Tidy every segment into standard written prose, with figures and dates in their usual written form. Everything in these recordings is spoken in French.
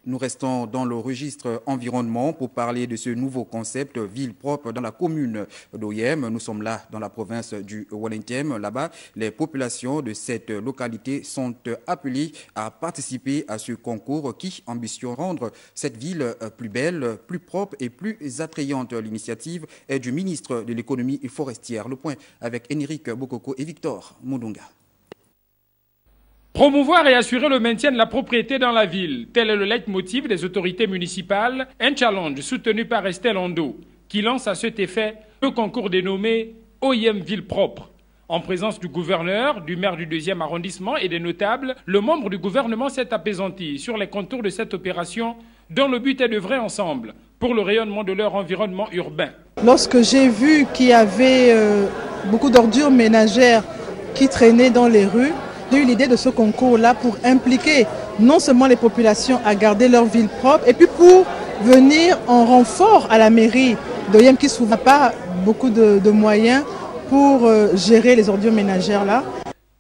Nous restons dans le registre environnement pour parler de ce nouveau concept ville propre dans la commune d'Oyem. Nous sommes là dans la province du Wellington. Là-bas, les populations de cette localité sont appelées à participer à ce concours qui ambitionne rendre cette ville plus belle, plus propre et plus attrayante. L'initiative est du ministre de l'économie forestière. Le point avec Enrique Bokoko et Victor Moudunga. Promouvoir et assurer le maintien de la propriété dans la ville, tel est le leitmotiv des autorités municipales, un challenge soutenu par Estelle Ando, qui lance à cet effet le concours dénommé Oyem Ville Propre. En présence du gouverneur, du maire du 2e arrondissement et des notables, le membre du gouvernement s'est apaisanti sur les contours de cette opération dont le but est d'œuvrer ensemble pour le rayonnement de leur environnement urbain. Lorsque j'ai vu qu'il y avait beaucoup d'ordures ménagères qui traînaient dans les rues, j'ai eu l'idée de ce concours-là pour impliquer non seulement les populations à garder leur ville propre, et puis pour venir en renfort à la mairie d'Oyem qui souvent n'a pas beaucoup de moyens pour gérer les ordures ménagères-là.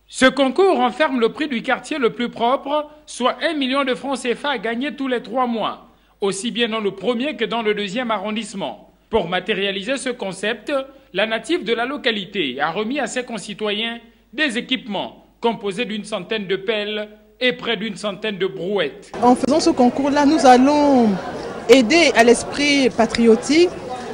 Ce concours renferme le prix du quartier le plus propre, soit 1 million de francs CFA à gagner tous les 3 mois, aussi bien dans le 1er que dans le 2e arrondissement. Pour matérialiser ce concept, la native de la localité a remis à ses concitoyens des équipements composé d'une centaine de pelles et près d'une centaine de brouettes. En faisant ce concours-là, nous allons aider à l'esprit patriotique,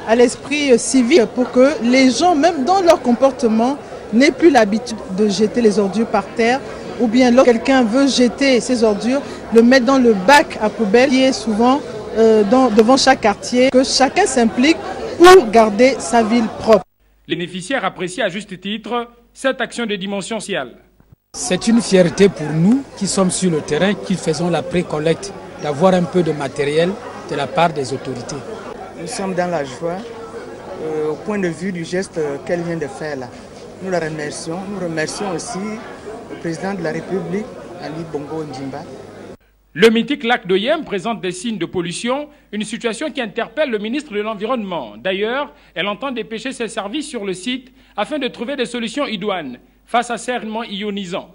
à l'esprit civique, pour que les gens, même dans leur comportement, n'aient plus l'habitude de jeter les ordures par terre, ou bien lorsque quelqu'un veut jeter ses ordures, le mettre dans le bac à poubelle qui est souvent devant chaque quartier, que chacun s'implique pour garder sa ville propre. Les bénéficiaires apprécient à juste titre cette action de dimension sociale. C'est une fierté pour nous qui sommes sur le terrain, qui faisons la pré-collecte, d'avoir un peu de matériel de la part des autorités. Nous sommes dans la joie au point de vue du geste qu'elle vient de faire là. Nous la remercions. Nous remercions aussi le président de la République, Ali Bongo Ondimba. Le mythique lac d'Oyem présente des signes de pollution, une situation qui interpelle le ministre de l'Environnement. D'ailleurs, elle entend dépêcher ses services sur le site afin de trouver des solutions idoines face à ces rayonnements ionisants.